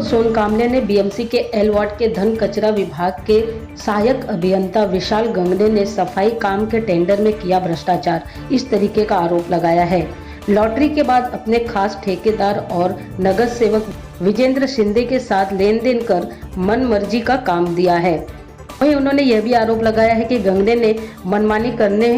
सोनकामले ने बीएमसी के L ward के धन कचरा विभाग के सहायक अभियंता विशाल गंगने ने सफाई काम के टेंडर में किया भ्रष्टाचार, इस तरीके का आरोप लगाया है। लॉटरी के बाद अपने खास ठेकेदार और नगर सेवक विजेंद्र शिंदे के साथ लेन देन कर मनमर्जी का काम दिया है। वहीं उन्होंने यह भी आरोप लगाया है कि गंगने ने मनमानी करने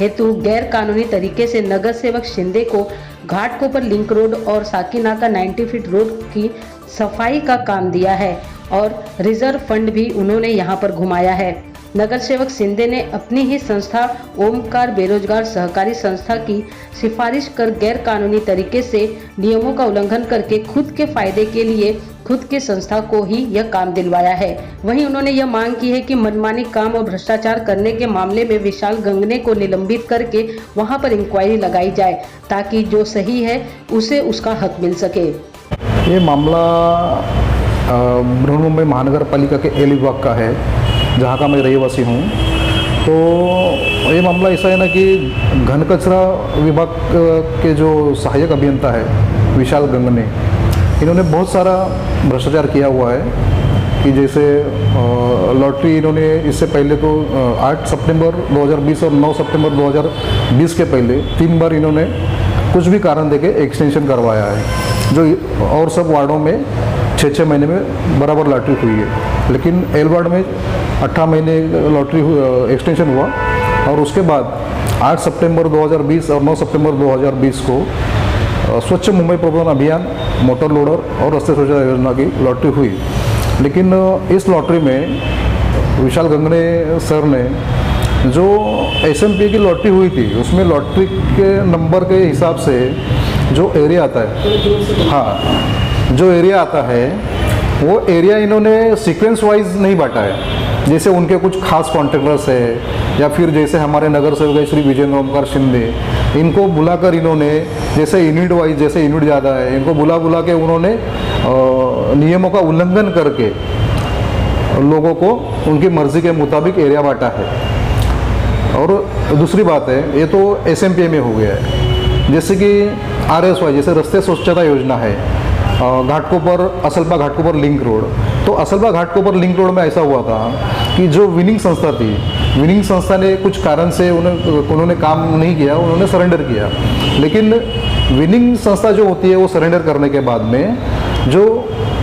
हेतु गैर कानूनी तरीके से नगर सेवक शिंदे को घाटकोपर लिंक रोड और साकीनाका 90 फीट रोड की सफाई का काम दिया है और रिजर्व फंड भी उन्होंने यहां पर घुमाया है। नगर सेवक शिंदे ने अपनी ही संस्था ओमकार बेरोजगार सहकारी संस्था की सिफारिश कर गैर कानूनी तरीके से नियमों का उल्लंघन करके खुद के फायदे के लिए खुद के संस्था को ही यह काम दिलवाया है। वहीं उन्होंने यह मांग की है कि मनमानी काम और भ्रष्टाचार करने के मामले में विशाल गंगने को निलंबित करके वहां पर इंक्वायरी लगाई जाए ताकि जो सही है उसे उसका हक मिल सके। ये मामला बृहन्मुंबई महानगर पालिका के एल विभाग का है, जहाँ का मैं रहवासी हूँ। तो ये मामला ऐसा है ना कि घन कचरा विभाग के जो सहायक अभियंता है विशाल गंगने, इन्होंने बहुत सारा भ्रष्टाचार किया हुआ है। कि जैसे लॉटरी इन्होंने इससे पहले तो 8 सितंबर 2020 और 9 सितंबर 2020 के पहले 3 बार इन्होंने कुछ भी कारण देके एक्सटेंशन करवाया है, जो और सब वार्डों में 6-6 महीने में बराबर लॉटरी हुई है। लेकिन एल वार्ड में 18 महीने लॉटरी एक्सटेंशन हुआ और उसके बाद 8 सितंबर 2020 और 9 सितंबर 2020 को स्वच्छ मुंबई प्रबंधन अभियान, मोटर लोडर और रस्ते सुरक्षा योजना की लॉटरी हुई। लेकिन इस लॉटरी में विशाल गंगने सर ने जो SMP की लॉटरी हुई थी, उसमें लॉटरी के नंबर के हिसाब से जो एरिया आता है, हाँ, जो एरिया आता है वो एरिया इन्होंने सीक्वेंस वाइज नहीं बांटा है। जैसे उनके कुछ खास कॉन्ट्रैक्टर्स है या फिर जैसे हमारे नगर सेवक है श्री विजेंद्र ओमकार शिंदे, इनको बुलाकर इन्होंने जैसे यूनिट वाइज, जैसे यूनिट ज़्यादा है, इनको बुला के उन्होंने नियमों का उल्लंघन करके लोगों को उनकी मर्जी के मुताबिक एरिया बांटा है। और दूसरी बात है, ये तो SMP में हो गया है। जैसे कि RSY, जैसे रस्ते स्वच्छता योजना है, घाटकोपर असलपा घाटकोपर लिंक रोड, तो असलपा घाटकोपर लिंक रोड में ऐसा हुआ था कि जो विनिंग संस्था थी, विनिंग संस्था ने कुछ कारण से उन्होंने काम नहीं किया, उन्होंने सरेंडर किया। लेकिन विनिंग संस्था जो होती है वो सरेंडर करने के बाद में जो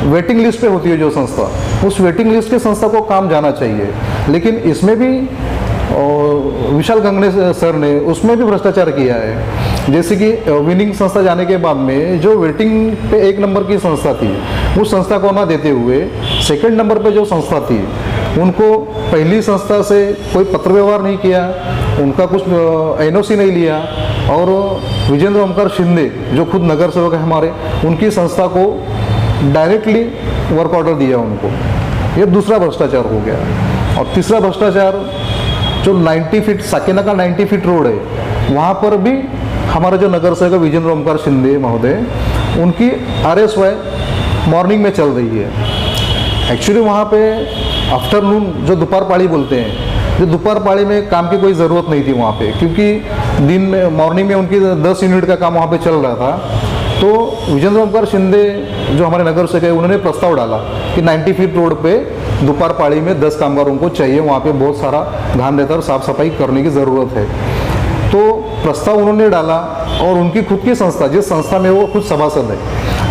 वेटिंग लिस्ट पे होती है जो संस्था, उस वेटिंग लिस्ट के संस्था को काम जाना चाहिए। लेकिन इसमें भी विशाल गंगने सर ने उसमें भी भ्रष्टाचार किया है। जैसे कि विनिंग संस्था जाने के बाद में जो वेटिंग पे 1 नंबर की संस्था थी, उस संस्था को ना देते हुए सेकंड नंबर पे जो संस्था थी उनको पहली संस्था से कोई पत्र व्यवहार नहीं किया, उनका कुछ NOC नहीं लिया और विजेंद्र ओमकार शिंदे जो खुद नगर सेवक है हमारे, उनकी संस्था को डायरेक्टली वर्क ऑर्डर दिया उनको। ये दूसरा भ्रष्टाचार हो गया। और तीसरा भ्रष्टाचार जो 90 फीट साकीनाका 90 फीट रोड है, वहाँ पर भी हमारे जो नगर सेवक विजेंद्र ओमकार शिंदे महोदय, उनकी RSY मॉर्निंग में चल रही है। एक्चुअली वहाँ पे आफ्टरनून जो दोपहर पाली बोलते हैं, जो दोपहर पाली में काम की कोई ज़रूरत नहीं थी वहाँ पे, क्योंकि दिन में मॉर्निंग में उनकी 10 यूनिट का काम वहाँ पे चल रहा था। तो विजेंद्र ओमकार शिंदे जो हमारे नगर सेवक है, उन्होंने प्रस्ताव डाला कि 90 फीट रोड पे दोपहर पाली में 10 कामगारों को चाहिए, वहाँ पे बहुत सारा ध्यान रहता है और साफ़ सफाई करने की ज़रूरत है। तो प्रस्ताव उन्होंने डाला और उनकी खुद की संस्था, जिस संस्था में वो खुद सभासद है,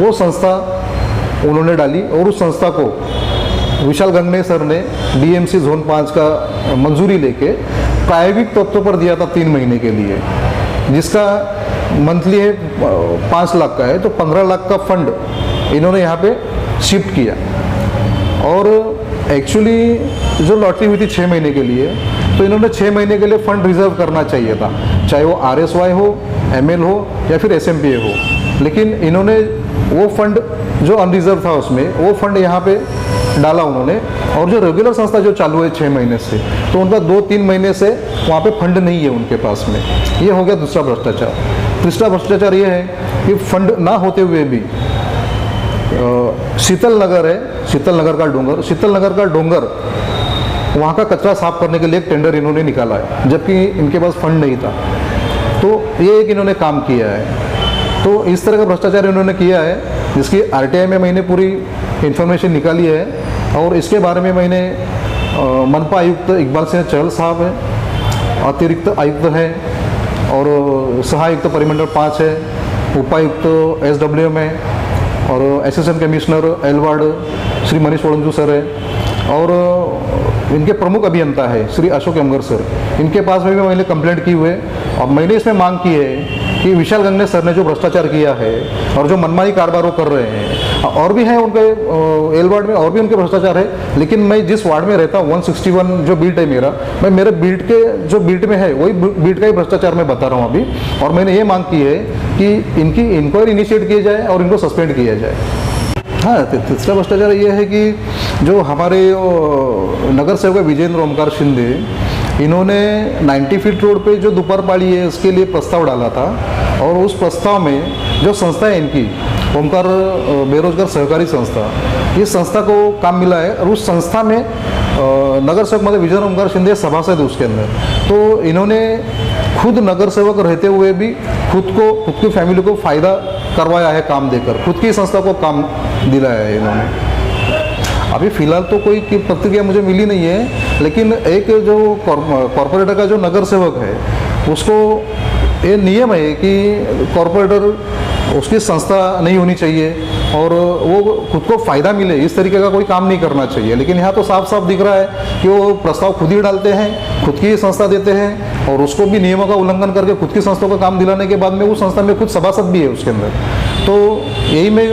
वो संस्था उन्होंने डाली और उस संस्था को विशाल गंगने सर ने DMC जोन 5 का मंजूरी लेके प्रायोगिक तौर पर दिया था 3 महीने के लिए, जिसका मंथली है 5 लाख का है। तो 15 लाख का फंड इन्होंने यहाँ पे शिफ्ट किया। और एक्चुअली जो लॉटरी हुई थी 6 महीने के लिए, तो इन्होंने 6 महीने के लिए फंड रिजर्व करना चाहिए था, चाहे वो RSY हो, ML हो या फिर SMP हो। लेकिन इन्होंने वो फंड जो अनरिजर्व था उसमें, वो फंड यहाँ पे डाला उन्होंने। और जो रेगुलर संस्था जो चालू है 6 महीने से, तो उनका 2-3 महीने से वहाँ पे फंड नहीं है उनके पास में। ये हो गया दूसरा भ्रष्टाचार। तीसरा भ्रष्टाचार ये है कि फंड ना होते हुए भी शीतल नगर है, शीतल नगर का डोंगर, वहाँ का कचरा साफ करने के लिए एक टेंडर इन्होंने निकाला है, जबकि इनके पास फंड नहीं था। तो ये एक इन्होंने काम किया है। तो इस तरह का भ्रष्टाचार इन्होंने किया है, जिसकी RTI में मैंने पूरी इन्फॉर्मेशन निकाली है और इसके बारे में मैंने मनपा आयुक्त इकबाल सिंह चहल साहब है, अतिरिक्त आयुक्त है और सहायुक्त परिमंडल 5 है, उपायुक्त SWM है और assistant commissioner L ward Shri Manish Wadanju sir है और इनके प्रमुख अभियंता है श्री अशोक यमगर सर। इनके पास में भी मैंने कंप्लेंट की हुई है और मैंने इसमें मांग की है कि विशाल गंगने सर ने जो भ्रष्टाचार किया है और जो मनमानी कारोबार वो कर रहे हैं और भी हैं उनके एल वार्ड में और भी उनके भ्रष्टाचार है, लेकिन मैं जिस वार्ड में रहता हूँ 161 जो बीट है मेरा, मैं मेरे बीट के जो बीट में है वही बीट का ही भ्रष्टाचार मैं बता रहा हूँ अभी। और मैंने ये मांग की है कि इनकी इंक्वायरी इनिशिएट किया जाए और इनको सस्पेंड किया जाए। हाँ, तीसरा भ्रष्टाचार ये है कि जो हमारे नगर सेवक विजेंद्र ओमकार शिंदे, इन्होंने 90 फीट रोड पे जो दोपहर पाली है उसके लिए प्रस्ताव डाला था और उस प्रस्ताव में जो संस्था है इनकी ओमकार बेरोजगार सहकारी संस्था, इस संस्था को काम मिला है और उस संस्था में नगर सेवक मतलब विजेंद्र ओमकार शिंदे सभासद है उसके अंदर। तो इन्होंने खुद नगर सेवक रहते हुए भी खुद की फैमिली को फ़ायदा करवाया है काम देकर, खुद की संस्था को काम दिलाया है इन्होंने। अभी फ़िलहाल तो कोई प्रतिक्रिया मुझे मिली नहीं है, लेकिन एक जो कॉरपोरेटर का जो नगर सेवक है उसको ये नियम है कि कॉरपोरेटर उसकी संस्था नहीं होनी चाहिए और वो खुद को फ़ायदा मिले इस तरीके का कोई काम नहीं करना चाहिए। लेकिन यहाँ तो साफ साफ दिख रहा है कि वो प्रस्ताव खुद ही डालते हैं, खुद की संस्था देते हैं और उसको भी नियमों का उल्लंघन करके खुद की संस्था को काम दिलाने के बाद में वो संस्था में खुद सभासद भी है उसके अंदर। तो यही मैं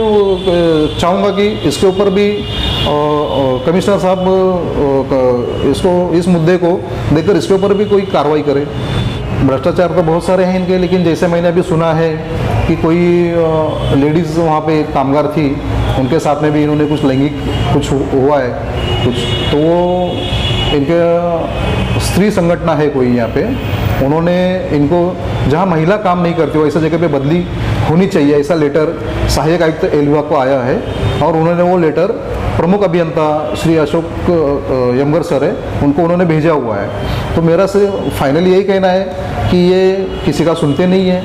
चाहूँगा कि इसके ऊपर भी कमिश्नर साहब इस मुद्दे को देखकर इसके ऊपर भी कोई कार्रवाई करे। भ्रष्टाचार तो बहुत सारे हैं इनके, लेकिन जैसे मैंने अभी सुना है कि कोई लेडीज़ वहाँ पे कामगार थी, उनके साथ में भी इन्होंने कुछ लैंगिक कुछ हुआ है कुछ, तो वो इनके स्त्री संगठन है कोई यहाँ पे, उन्होंने इनको जहाँ महिला काम नहीं करती हो ऐसा जगह पे बदली होनी चाहिए ऐसा लेटर सहायक आयुक्त एल विभाग को आया है और उन्होंने वो लेटर प्रमुख अभियंता श्री अशोक यमगर सर है उनको उन्होंने भेजा हुआ है। तो मेरा से फाइनली यही कहना है कि ये किसी का सुनते नहीं है,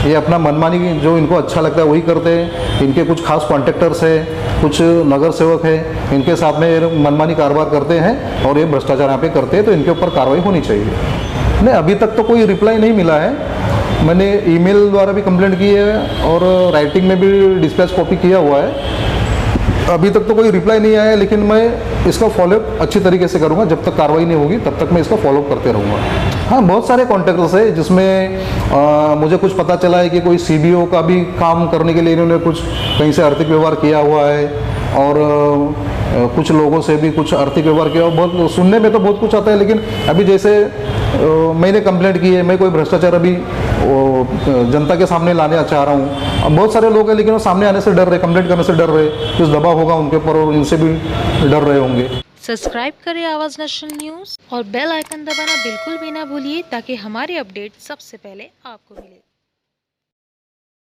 ये अपना मनमानी जो इनको अच्छा लगता है वही करते हैं। इनके कुछ खास कॉन्ट्रैक्टर्स है, कुछ नगर सेवक है, इनके साथ में मनमानी कारोबार करते हैं और ये भ्रष्टाचार यहाँ पे करते हैं, तो इनके ऊपर कार्रवाई होनी चाहिए। नहीं, अभी तक तो कोई रिप्लाई नहीं मिला है। मैंने ईमेल द्वारा भी कंप्लेंट की है और राइटिंग में भी डिस्पैच कॉपी किया हुआ है। अभी तक तो कोई रिप्लाई नहीं आया है, लेकिन मैं इसका फॉलोअप अच्छी तरीके से करूँगा। जब तक कार्रवाई नहीं होगी तब तक मैं इसका फॉलोअप करते रहूँगा। हाँ, बहुत सारे कॉन्ट्रैक्टर्स है जिसमें मुझे कुछ पता चला है कि कोई CBO का भी काम करने के लिए इन्होंने कुछ कहीं से आर्थिक व्यवहार किया हुआ है और कुछ लोगों से भी कुछ आर्थिक व्यवहार किया। बहुत सुनने में तो बहुत कुछ आता है, लेकिन अभी जैसे मैंने कंप्लेंट की है, मैं कोई भ्रष्टाचार अभी जनता के सामने लाने चाह रहा हूँ। अब बहुत सारे लोग हैं लेकिन वो सामने आने से डर रहे, कंप्लेंट करने से डर रहे, कुछ दबाव होगा उनके ऊपर और इनसे भी डर रहे होंगे। सब्सक्राइब करें आवाज़ नेशनल न्यूज़ और बेल आइकन दबाना बिल्कुल भी ना भूलिए ताकि हमारे अपडेट सबसे पहले आपको मिले।